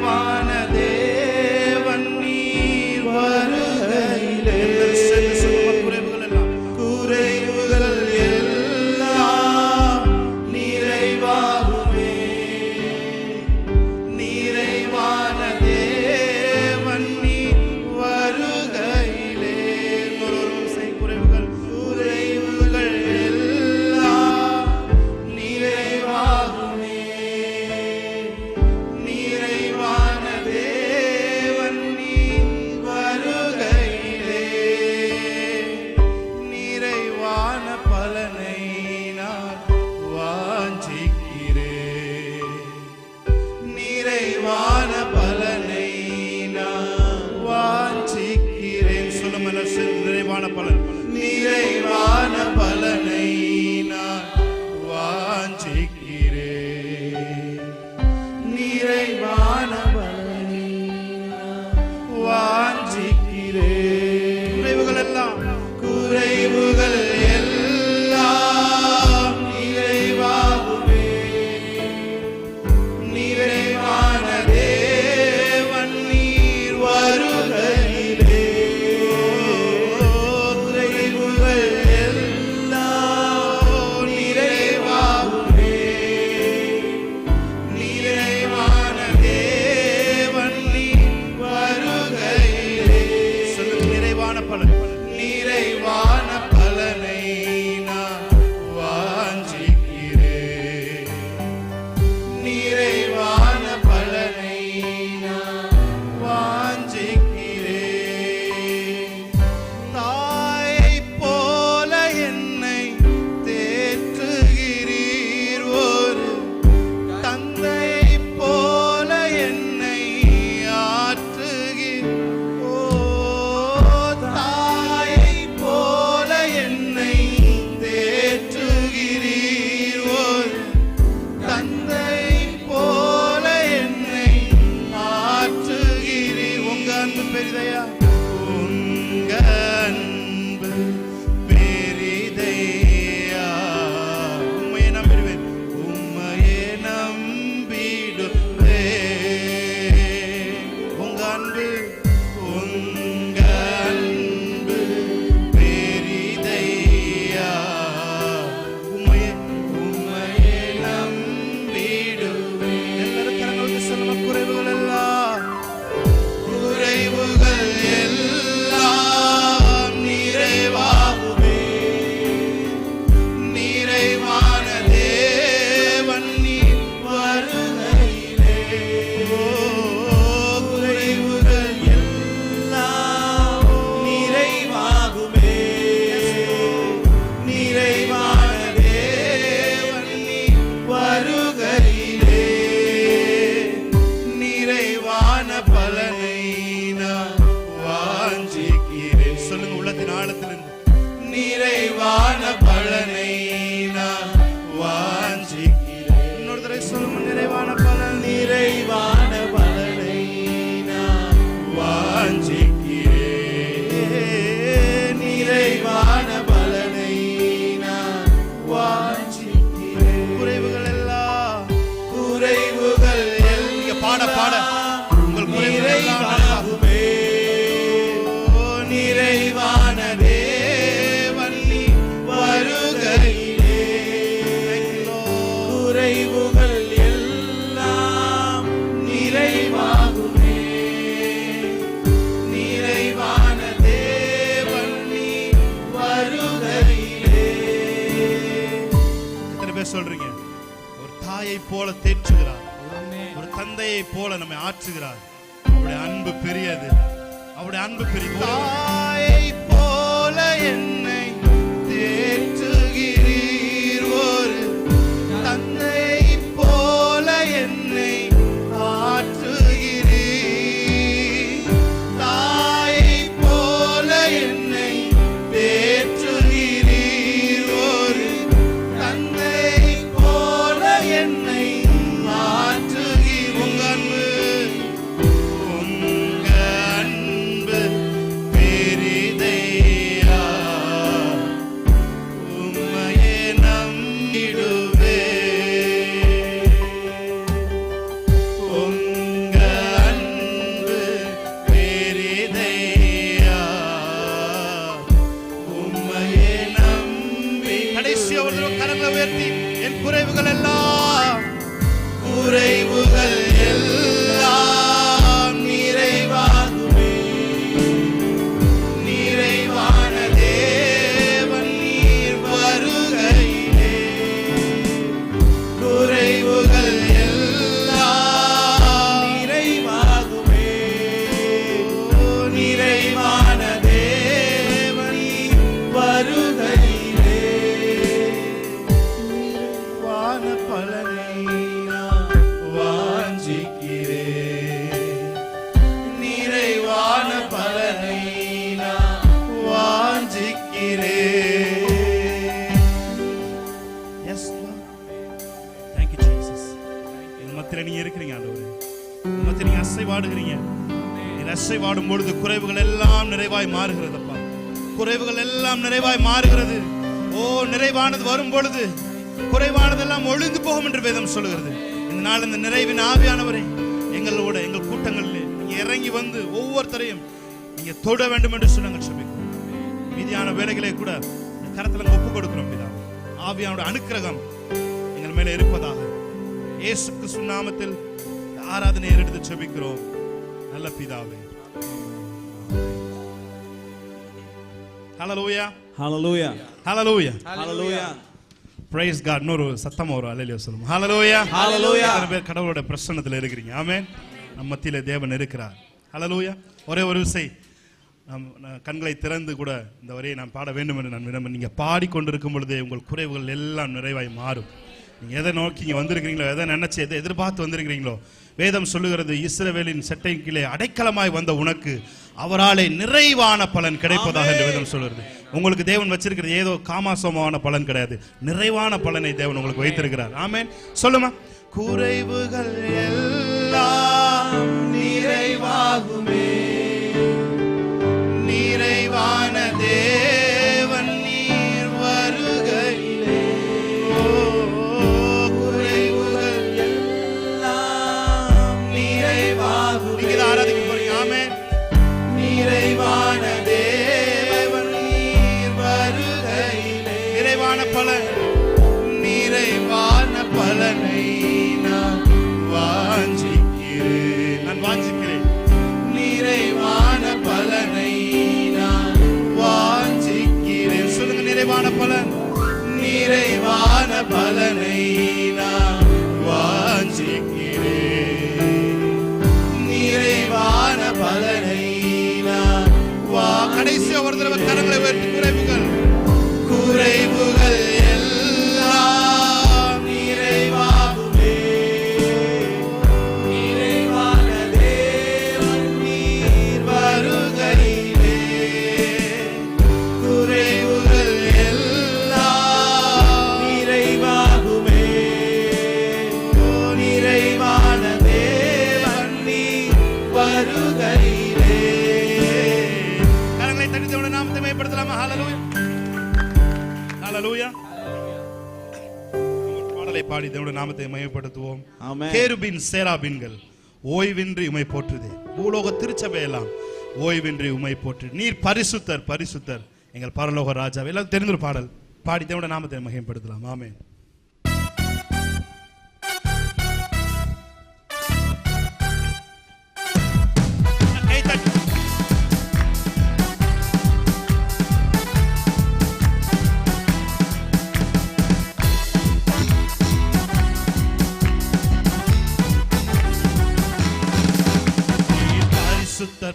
நிறைவான தேவன் நீர் வருகையிலே குறைவுகள் எல்லாம் நிறைவாகுமே. நிறைவான தேவன் நீர் வருகையிலே குறைவுகள் எல்லாம் நிறைவாகுமே. நிறைவான தேவன் நீர் வருகையிலே நிறைவான பலனை நான் வாஞ்சிக்கிறேன். நிறைவான பலனை நான் வாஞ்சிக்கிறேன். சொல்லுமல்ல, நிறைவான பலன். நிறைவான பலனை நான் வாஞ்சிக்கிறேன். நிறைவான பலனை நான் வாஞ்சிக்கிறேன். குறைவுகள் எல்லாம் நிறைவாகுமே. நிறைவான தேவன் நீர் வருகையிலே குறைவுகள் எல்லாம் நிறைவாகுமே. நிறைவான தேவன் நீர் வருகையிலே நிறைவான பலன். நிறைவான பலனை நான் வாஞ்சிக்கிறேன். நிறைவான பலனை நான் வாஞ்சிக்கிறேன். தாயைப் போல என்னை தேற்றுகிறீர், ஒரு தந்தையைப் போல என்னை ஆற்றுகிறீர். தாயைப் போல என்னை தேற்றுகிறீர், ஒரு தந்தையைப் போல என்னை ஆற்றுகிறீர். உங்க அன்பு பெரிதையா, உங்க அன்பு பெரிதையா. உம்மையே நம்பிடுவேன், உம்மையே நம்பிடுவேன். உங்க அன்பு பெரிதையா. உம்மையே நம்பிடுவேன். எல்லாரும் கரங்களுக்கு சொல்லுங்க, குறைவுகள் எல்லாம் நிறைவாகுமே. நிறைவான தேவன் நீர் வருகையிலே குறைவுகள் எல்லாம் நிறைவாகுமே. நிறைவான தேவன் நீர் வருகையிலே நிறைவான பலனை நான் வாஞ்சிக்கிறேன். சொல்லுங்க உள்ளத்தின் ஆழத்திலிருந்து, நிறைவான பலனை நான் வாஞ்சிக்கிறேன். இன்னொரு தடவை சொல்லுங்க, நிறைவான பலன். நிறைவான பலனை நான் வாஞ்சிக்கிறேன். நிறைவான பலனை நான் வாஞ்சிக்கிறேன். குறைவுகள் எல்லாம் பாட உங்கள் குறைவுகள் எல்லாம் நிறைவான தேவன் நீர் வருகையிலே குறைவுகள் எல்லாம் நிறைவாகுமே. நிறைவான தேவன் நீர் வருகையிலே. எத்தனை பேர் சொல்றீங்க? ஒரு தாயை போல தேற்றுகிறார், ஒரு தந்தையை போல நம்மை ஆற்றுகிறார். அவருடைய அன்பு பெரியது. அவருடைய அன்பு பெரிய. தாயை போல என்னை தேற்றுகிறீர், ஒரு தந்தையை போல என்னை ஆற்றுகிறீர். தாயை போல என்னை தேற்றுகிறீர், ஒரு தந்தையை போல என்னை ஆற்றுகிறீர். உங்க அன்பு பெரிதையா. வைத்து நீங்க அசைவாடுகிறீங்க. நீங்க அசைவாடும் பொழுது குறைவுகள் எல்லாம் நிறைவாய் மாறுகிறதப்பா. குறைவுகள் எல்லாம் நிறைவாய் மாறுகிறது. ஓ, நிறைவானது வரும் பொழுது குறைவானதெல்லாம் ஒழிந்து போகும் என்று வேதம் சொல்லுகிறது. இந்த நாள் இந்த நிறைவின் ஆவியானவரை எங்களோட எங்கள் கூட்டங்களில் நீங்க இறங்கி வந்து ஒவ்வொருத்தரையும் நீங்க தொட வேண்டும் என்று சொன்னாங்க. சொல்லிக்கிறோம் மீதியான வேலைகளை கூட கரத்துல ஒப்பு கொடுக்கிறோம். பிதா, ஆவியானோட அனுக்கிரகம் எங்கள் மேல இருப்பதாக இயேசு கிறிஸ்து நாமத்தில் ஆராதனை எடுத்து ஜெபிக்கிறோம் நல்ல பிதாவே. ஹல்லேலூயா, ஹல்லேலூயா, ஹல்லேலூயா, ஹல்லேலூயா. Praise God. இன்னொரு சத்தமா ஒரு அல்லேலூயா சொல்லுங்க. ஹல்லேலூயா, ஹல்லேலூயா. பேர் கடவுளோட பிரசன்னத்தில் இருக்கிறீங்க. ஆமென். நம்ம மத்தியில தேவன் இருக்கிறார். ஹல்லேலூயா. ஒரே ஒரு விசை கண்களை திறந்து கூட இந்த வரையை நான் பாட வேண்டும் என்று நான் விரும்புகிறேன். நீங்கள் பாடிக்கொண்டிருக்கும் பொழுதே உங்கள் குறைவுகள் எல்லாம் நிறைவாய் மாறும். நீங்கள் எதை நோக்கி இங்கே வந்திருக்கிறீங்களோ, எதை நினைச்சு எதை எதிர்பார்த்து வந்திருக்கிறீங்களோ, வேதம் சொல்லுகிறது இஸ்ரவேலின் சட்டை கீழே அடைக்கலமாய் வந்த உனக்கு அவராலே நிறைவான பலன் கிடைப்பதாக என்று வேதம் சொல்லுகிறது. உங்களுக்கு தேவன் வச்சிருக்கிறது ஏதோ காமாசமான பலன் கிடையாது, நிறைவான பலனை தேவன் உங்களுக்கு வைத்திருக்கிறார். ஆமென். சொல்லுமா, குறைவுகள் எல்லாம் நிறைவாகுமே, நிறைவான தேவன் நீர் வருகையிலே. குறைவுகள் எல்லாம் நிறைவாகுமே. நீங்க ஆராதிக்க போறீங்க. ஆமென். நிறைவான தேவன் நீர் வருகையிலே. நிறைவான பலன், நிறைவான பலனை நான் வாஞ்சிக்கிறேன். நான் வாஞ்சிக்கிறேன். நிறைவான பலனை நான் வாஞ்சிக்கிறேன். சொல்லுங்க, நிறைவான பலன். நிறைவான பலனை நான் வாஞ்சிக்கிறேன். நிறைவான பலனை நான் கடைசி ஒரு தடவை கரங்களை உயர்த்தி குறைவுகள், குறைவுகள் எல்லாம் நிறைவாகுமே, நிறைவான தேவன் நீர் வருகையிலே. குறைவுகள் எல்லாம் நிறைவாகுமே, நிறைவான தேவன் நீர் வருகையிலே. கரங்களை தட்டி தேவனுடைய நாமத்தை மகிமைப்படுத்தலாமா? ஹல்லேலூயா, ஹல்லேலூயா. பாடலை பாடி தேவனுடைய நாமத்தை மகிமைப்படுத்துவோம். ஆமென். கேருபீன் சேராபீன்கள் ஓய்வின்றி உம்மை போற்றுதே, பூலோக திருச்சபை எல்லாம் ஓய்வின்றி உம்மை போற்று. நீர் பரிசுத்தர், பரிசுத்தர் எங்கள் பரலோக ராஜா. எல்லாம் தெரிந்த ஒரு பாடல் பாடி தேவனுடைய நாமத்தை மகிமைப்படுத்தலாம். ஆமென்.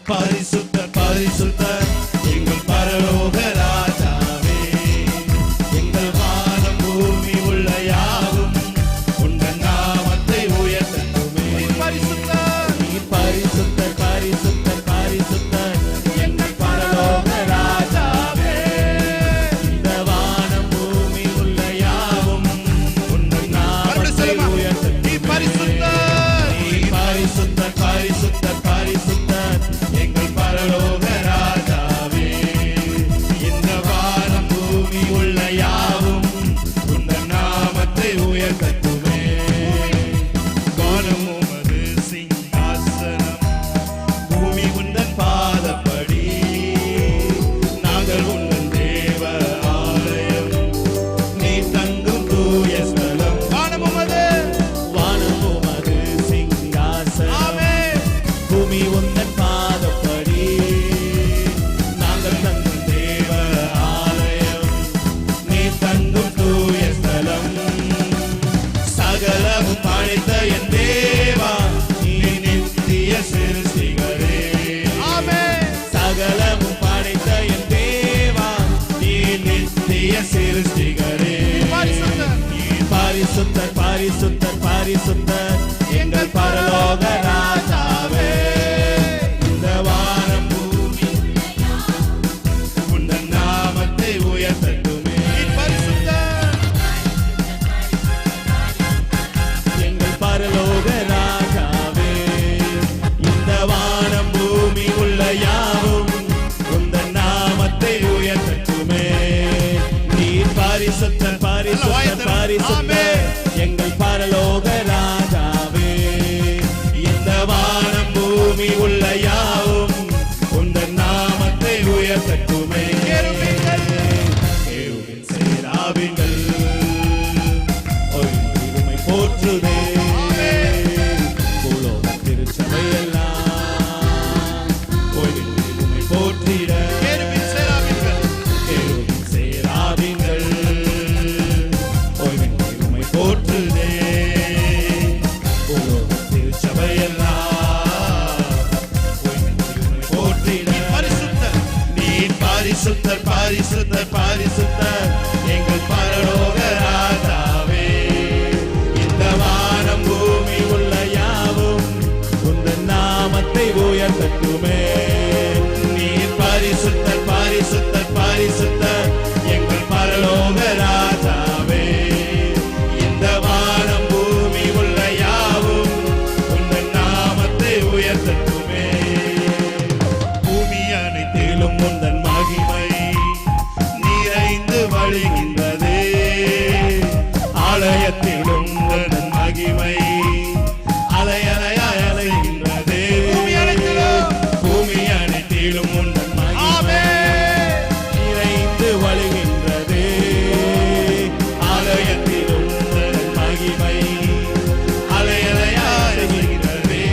பரிசுத்தர், பரிசுத்தர் எங்கள் பரலோக ராஜாவே. எங்கள் வானம் பூமி உள்ள யாவும் உங்கள் நாமத்தை உயர்த்தட்டுமே. பரிசுத்தர், நீர் பரிசுத்தர், பரிசுத்தர், பரிசுத்தர் எங்கள் பரலோக ராஜாவே. இந்த வானம் பூமி உள்ள யாவும் உங்கள் நாமத்தை உயர்த்தட்டுமே. பரிசுத்தர், நீர் பரிசுத்தர், பரிசுத்தர், பரிசுத்தர் எங்கள் பரலோக ராஜாவே. இந்த வானம் பூமி உள்ள யாவும் உங்கள் நாமத்தை உயர்த்தட்டுமே. வானம் உமது சிங்காசனம், பூமி உந்தன் பாதப்படி. நாங்கள் உந்தன் தேவ ஆலயம், நீ தங்கும் தூய ஸ்தலம். வானம் உமது, வானம் உமது சிங்காசனம், பூமி உந்தன் பாதப்படி. நாங்கள் தங்கும் தேவ ஆலயம், நீ தங்கும் தூய ஸ்தலம். சகலமும் படைத்த என் தேவா, நீ நித்திய சிருஷ்டிகரே. சகலமும் படைத்த என் தேவா, நீ நித்திய சிருஷ்டிகரே. பரிசுத்தர், பரிசுத்தர், பரிசுத்தர் எங்கள் பரலோக ராஜாவே. இந்த வானம் பூமி உந்தன் நாமத்தை உயர்த்தட்டுமே. பரிசுத்தர், எங்கள் பரலோக ராஜாவே. பரிசுத்தர் எங்கள் பரலோக ராஜாவே. இந்த வானம் பூமி உள்ள யாவும் உந்தன் நாமத்தை உயர்த்தட்டுமே. சேராவிங்கள் உம்மை போற்றுதே. பூலோக திருச்சபையெல்லாம் உம்மை போற்றிட. சேராவிங்கள் உம்மை போற்றுதே. பூலோக திருச்சபையெல்லாம் உம்மை போற்றிட. பரிசுத்தர் பரிசுத்தர் பரிசுத்தர் எங்கள் பரலோக ராஜாவே. இந்த வானம் பூமி உள்ள யாவும் உந்தன் நாமத்தை உயர்த்தட்டுமே. நீர் பரிசுத்தர் பரிசுத்தர் பரிசுத்தர் எங்கள் பரலோக ராஜாவே. இந்த வானம் பூமி உள்ள யாவும் உந்தன் நாமத்தை உயர்த்தட்டுமே. பூமி அனைத்திலும் உந்தன் மகிமை நிறைந்து வழிகின்றதே. ஆலயத்திலும் உந்தன் மகிமை அலையலையாய் அலைகின்றதே. பூமி அனைத்திலும் உந்தன் மகிமை நிறைந்து வழிகின்றதே. ஆலயத்திலும் உந்தன் மகிமை அலையலையாய் அலைகின்றதே.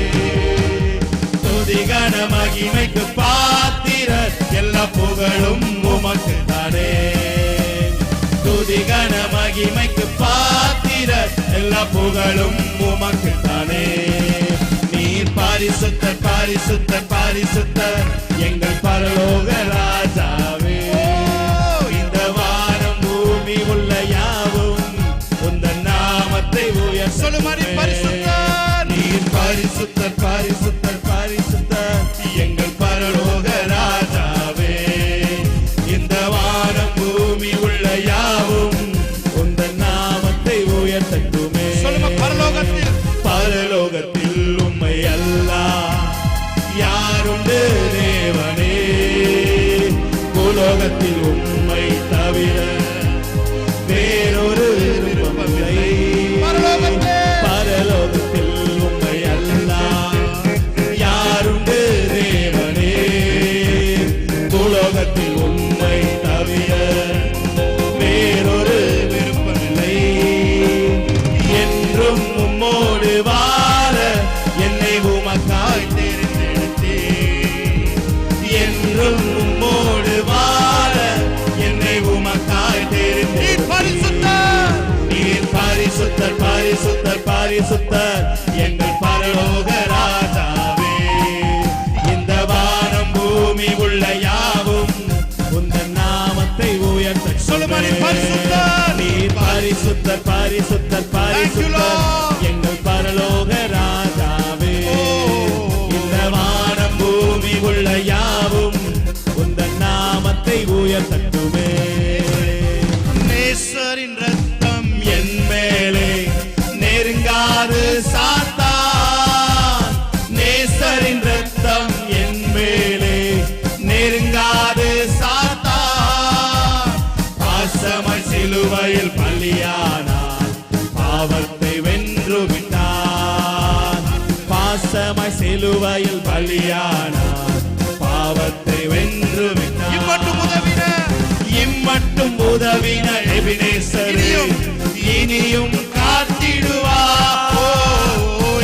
துதிகன மகிமைக்கு பாத்திரர் எல்லா புகழும் உமக்கு தானே. துதிகன மகிமைக்கு பாத்திரர் எல்லா புகழும் உமக்கு தானே. நீர் பரிசுத்தர் பரிசுத்தர் பரிசுத்தர் எங்கள் பரலோக ராஜாவே. இந்த வானம் பூமி உள்ள யாவும் உந்தன் நாமத்தை உயர்த்தட்டுமே. நீர் பரிசுத்தர் பரிசுத்தர் பரிசுத்தர் எங்கள் பரலோக ராஜாவே. இந்த வானம் பூமி உள்ள யாவும் உந்தன் நாமத்தை உயர்த்தட்டுமே. பரலோகத்தில் உம்மை அல்லாஹ் யாருண்டு தேவனே. பூலோகத்தில் உம்மை தவிர வேறொரு விருப்பமில்லை. பரலோகத்தில் உம்மை அல்லாஹ் யாருண்டு தேவனே. பூலோகத்தில் உம்மை தவிர வேறொரு விருப்பமில்லை. என்றும் உம்மோடு வாழ என்னை உமக்காய் தெரிந்தெடுத்தேன். என்றும் உம்மோடு வாழ என்னை உமக்காய் தெரிந்தேன். நீர் பரிசுத்தர் பரிசுத்தர் பரிசுத்தர் எங்கள் பரலோக ராஜாவே. இந்த வானம் பூமி உள்ள யாவும் உந்தன் நாமத்தை உயர்த்தட்டுமே. நீர் பரிசுத்தர் பரிசுத்தர் பரிசுத்தர் எங்கள் பரலோக ராஜாவே. இந்த வானம் பூமி உள்ள யாவும் உந்தன் நாமத்தை உயர்த்தட்டுமே. நேசரின் ரத்தம் என் மேலே நெருங்காது சாத்தான். நேசரின் ரத்தம் என் மேலே நெருங்காது சாத்தான். பாசமாய் சிலுவையில் பலியானார், பாவத்தை வென்று விட்டார். பாசமாய் சிலுவையில் பலியானார், பாவத்தை வென்று விட்டார். இம்மட்டும் உதவின எபினேசரே இனியும் காத்திடுவார்.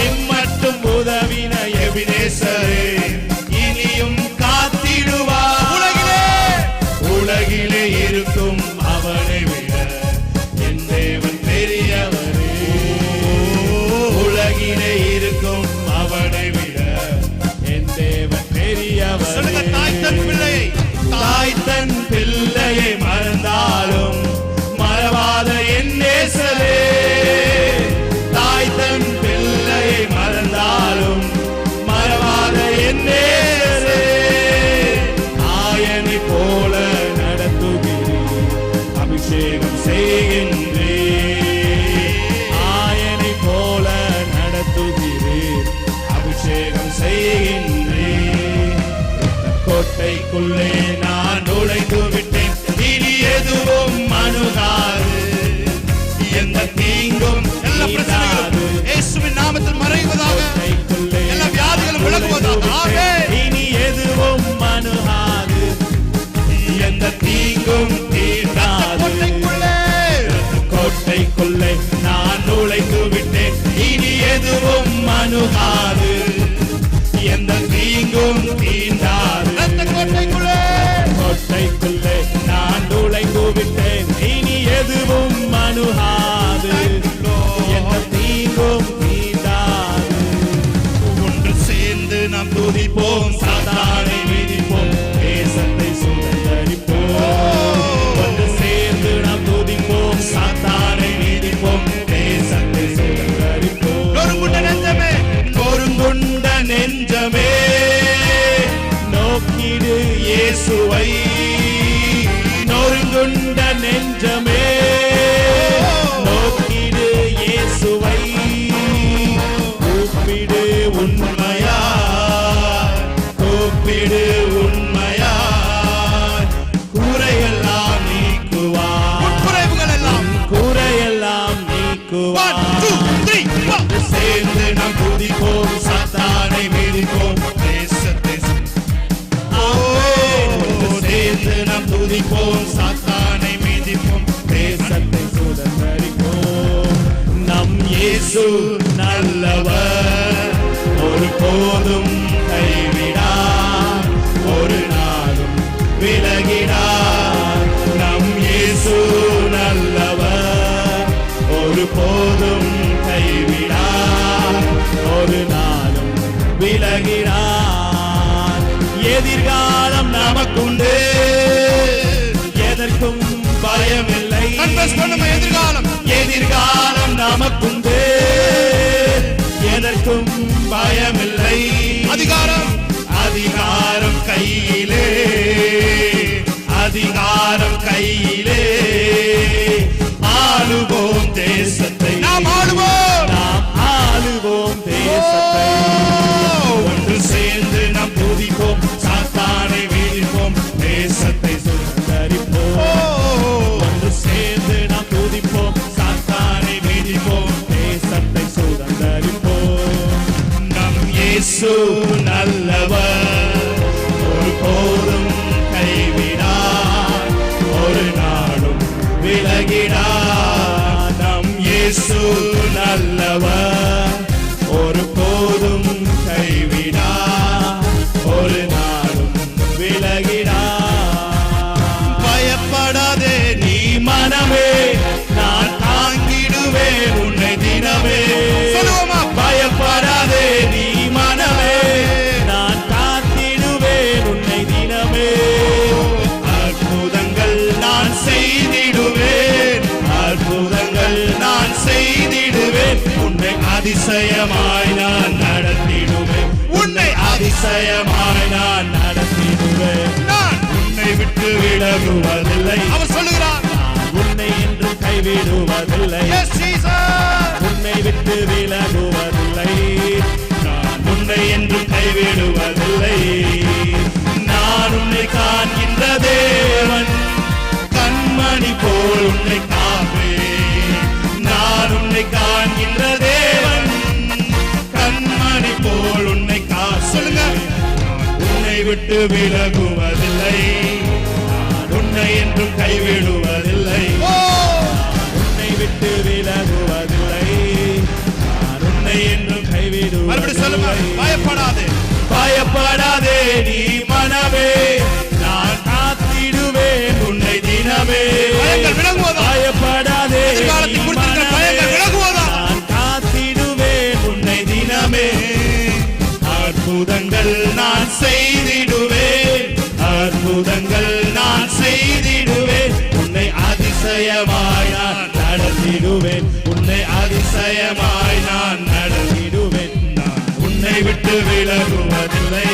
இம்மட்டும் உதவின எபினேசரே இனியும் காத்திடுவார். உலகிலே இருக்கும் அவனை விட என் தேவன் பெரியவரே. உலகிலே இருக்கும் அவனை விட என் தேவன் பெரியவரே. தாய் தன் பிள்ளையை மறந்தாலும் மறவாத என் நேசரே. தாய் தன் பிள்ளையை மறந்தாலும் மறவாத என் நேசரே. ஆயனை போல நடத்துகிறேன், அபிஷேகம் செய்கின்றேன். ஆயனை போல நடத்துகிறேன், அபிஷேகம் செய்கின்றேன். கோட்டைக்குள்ளே நான் நுழைந்து விட்டேன், இனி எதுவும் அணுகாது. எந்த தீங்கும் எல்லா பிரச்சனைகளும் இயேசுவின் நாமத்தில் மறைவதாக. எல்லா வியாதிகளும் விலகுவதாக. ஆமென். இனி எதுவும் அணுகாது, எந்த தீங்கும் தீண்டாது. கோட்டைக்குள்ளே நான் நுழைந்து விட்டேன், இனி எதுவும் அணுகாது, எந்த தீங்கும் தீண்டாது. கோட்டைக்குள்ளே நான் நுழைந்து விட்டேன், இனி எதுவும் அணுகாது, எந்த தீங்கும் தீண்டாது. ஒன்று சேர்ந்து நாம் துதிப்போம், சாத்தானை மிதிப்போம், தேசத்தை சுதந்தரிப்போம். ஒன்று சேர்ந்து நாம் துதிப்போம், சாத்தானை மிதிப்போம், தேசத்தை சுதந்தரிப்போம். நொறுங்குண்ட நெஞ்சமே, நொறுங்குண்ட நெஞ்சமே, நோக்கிடு இயேசுவை. நொறுங்குண்ட நெஞ்சமே, நோக்கிடு இயேசுவை. கூப்பிடு உண்மையா, கூப்பிடு உண்மையா, குறையெல்லாம் நீக்குவார், குறைவுகள் எல்லாம் குறையெல்லாம் நீக்குவார். 1 2 3 சேர்ந்து நாம் துதிப்போம், சாத்தானை மிதிப்போம், தேசத்தை சேர்ந்து நாம் துதிப்போம், சாத்தானை மிதிப்போம், தேசத்தை சுதந்தரிப்போம். நம் இயேசு நல்லவர், ஒருபோதும் கைவிடார், ஒரு நாளும் விலகிடார். நம் இயேசு நல்லவர், ஒருபோதும் கைவிடார், ஒரு நாளும் விலகிடார். எதிர்காலம் நமக்குண்டு, எதற்கும் பயமில்லை. கன்ஃபஸ் பண்ணுங்க. எதிர்காலம் எதிர்காலம் நமக்குண்டு, எதற்கும் பயமில்லை. அதிகாரம் அதிகாரம் கையிலே, அதிகாரம் கையிலே. ஆளுவோம் தேசத்தை, நாம் ஆளுவோம். நாம் ஆளுவோம் தேசத்தை. ஒன்று சேர்ந்து நாம் துதிப்போம், சாத்தானை வீழ்ப்போம், தேசத்தை சுதந்தரிப்போம். ஒன்று சேர்ந்து நாம் துதிப்போம், சாத்தானை வீழ்ப்போம், தேசத்தை சுதந்தரிப்போம். நம் இயேசு நல்லவர், ஒருபோதும் கைவிடார், ஒரு நாளும் விலகிடார். நம் இயேசு நல்லவர், ஒருபோதும் கைவிடார், ஒரு நாளும் விலகிடார். பயப்படாதே நீ மனமே, நான் தாங்கிடுவேன் உன்னை தினமே. சொல்லுவோமா? பயப்படாதே நீ மனமே, நான் காத்திடுவேன் உன்னை தினமே. அற்புதங்கள் நான் செய்திடுவேன், அற்புதங்கள் நான் செய்திடுவேன், உன்னை அதிசயமாய் நான் நடத்திடுவேன், உன்னை அதிசயமாய் நான் நடத்திடுவேன். நான் உன்னை விட்டு விலகுவதில்லை, அவர் சொல்லுகிறார். நான் உன்னை என்று கைவிடுவதில்லை. Yes, Jesus. உன்னை விட்டு விலகுவதில்லை, நான் உன்னை என்று கைவிடுவதில்லை. நான் உன்னை காண்கின்ற தேவன், கண்மணி போல் உன்னை காப்பேன். நான் உன்னை காண்கின்ற தேவன், கண்மணி போல் உன்னை சொல்லுங்க. உன்னை விட்டு விலகுவதில்லை, நான் உன்னை என்றும் கைவிடுவதில்லை. உன்னை விட்டு விலகுவதில்லை, நான் உன்னை என்றும் மறுபடியும் சொல்லுங்க. கைவிடுவதில்லை. பயப்படாதே, பயப்படாதே நீ மனமே, நான் காத்திடுவேன் உன்னை தினமே. பயங்கள் விலகுவதா? பயப்படாதே எதிர்காலத்தை நீ குறித்திருக்கிற மனமே, பயங்கள் விலகுவதா? நான் காத்திடுவேன் உன்னை தினமே. அற்புதங்கள் நான் செய்திடுவேன், அற்புதங்கள் நான் செய்திடுவேன், உன்னை அதிசயமாய் நான் நடத்திடுவேன், உன்னை அதிசயமாய் நான் நடத்திடுவேன். நான் உன்னை விட்டு விலகுவதில்லை,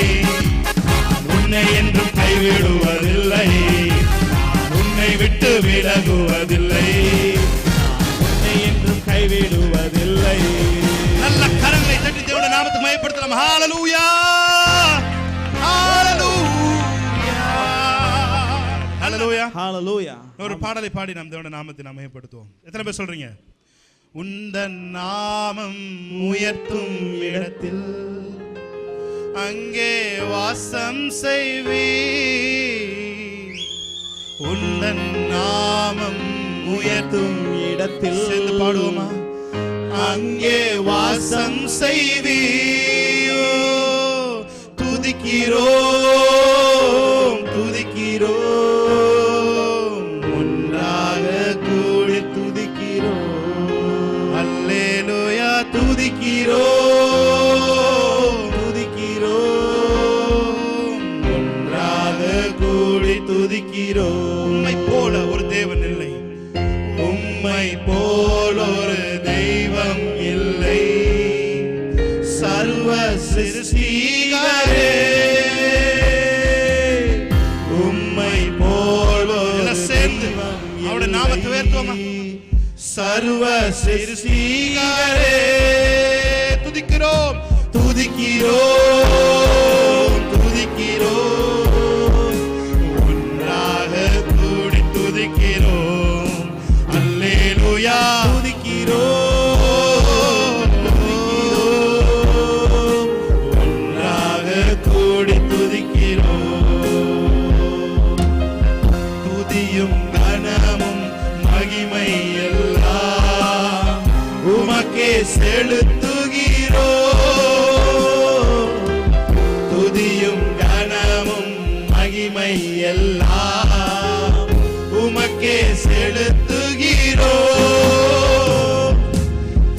நான் உன்னை என்றும் கைவிடுவதில்லை, நான் உன்னை விட்டு விலகுவதில்லை, நான் உன்னை என்றும் கைவிடுவதில்லை. நல்ல கரங்களை தட்டி தேவனுடைய நாமத்தை மகிமைப்படுத்தலாம். ஹalleluya, ஹalleluya, ஹalleluya, ஹalleluya. ஒரு பாடலை பாடி நாம் தேவனுடைய நாமத்தை நாம் மகிமைப்படுத்துவோம். எத்தனை பேர் சொல்றீங்க? உந்தன் நாமம் உயர்த்தும் இடத்தில் அங்கே வாசம் செய்வி. உந்தன் நாமம் உயர்த்தும் இடத்தில் சேர்ந்து பாடுவோமா? அங்கே வாசம் செய்வீயோ. துதிக்கிறோம் துதிக்கிறோம், ஒன்றாக கூடி துதிக்கிறோம். அல்லேலூயா துதிக்கிறோம் துதிக்கிறோம், ஒன்றாக கூடி துதிக்கிறோம். உம்மை போல ஒரு தேவன் இல்லை, உம்மை போல ஒரு தெய்வம் இல்லை. சர்வ சிருஷ்டிகரே, உம்மை போல சேர்ந்து அவருடைய நாமத்தை உயர்த்துவோமா? சர்வ சிருஷ்டிகரே, துதிக்கிறோம் துதிக்கிறோம் துதிக்கிறோம், ஒன்றாக கூடி துதிக்கிறோம். அல்லேலூயா துதிக்கிறோம் துதிக்கிறோம், ஒன்றாக கூடி துதிக்கிறோம். துதியும் கனமும் மகிமை எல்லாம் உமக்கே செலுத்துகிறோம். துதியும் கனமும் மகிமை எல்லாம் உமக்கே செலுத்துகிறோம்.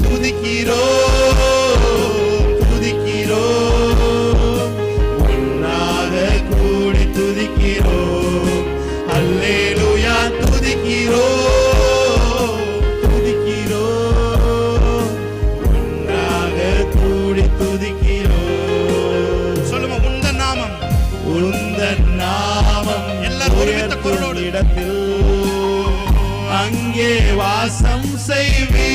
துதிக்கிறோம் துதிக்கிறோம், ஒன்றாக கூடி துதிக்கிறோம். அல்லேலூயா துதிக்கிறோம் துதிக்கிறோம், ஒன்றாக கூடி துதிக்கிறோம். சொல்லுமா? உந்தன் நாமம் உந்தன் நாமம் எல்லாரும் ஒருமித்த குரலோடு இடத்தில் அங்கே வாசம் செய்வி.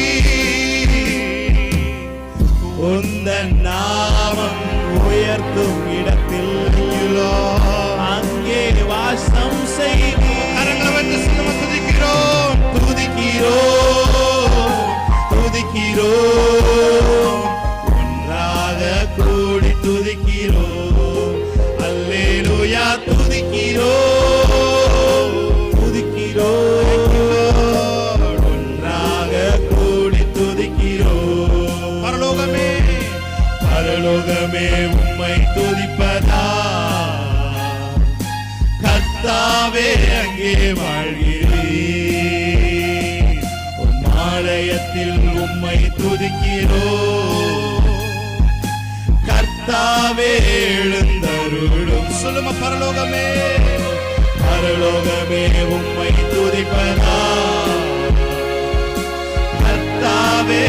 உந்தன் நாமம் உயர்த்தும் இடத்தில் அங்கே வாசம் செய்வி. கரங்களை வைத்து சின்னமா துதிக்கிறோம் துதிக்கிறோம் துதிக்கிறோம், ஒன்றாக கூடி துதிக்கிறோம். அல்லேலூயா துதிக்கிறோம் துதிக்கிறோம், ஒன்றாக கூடி துதிக்கிறோம். பரலோகமே பரலோகமே உம்மை துதிப்பதா, கர்த்தாவே அங்கே வாழ்கிறீர். உம் ஆலயத்தில் உம்மை துதிக்கிறோம். கர்த்தாவே எழுந்தருளும். சொல்லுமா? பரலோகமே பரலோகமே உம்மை துதிப்பதா, கர்த்தாவே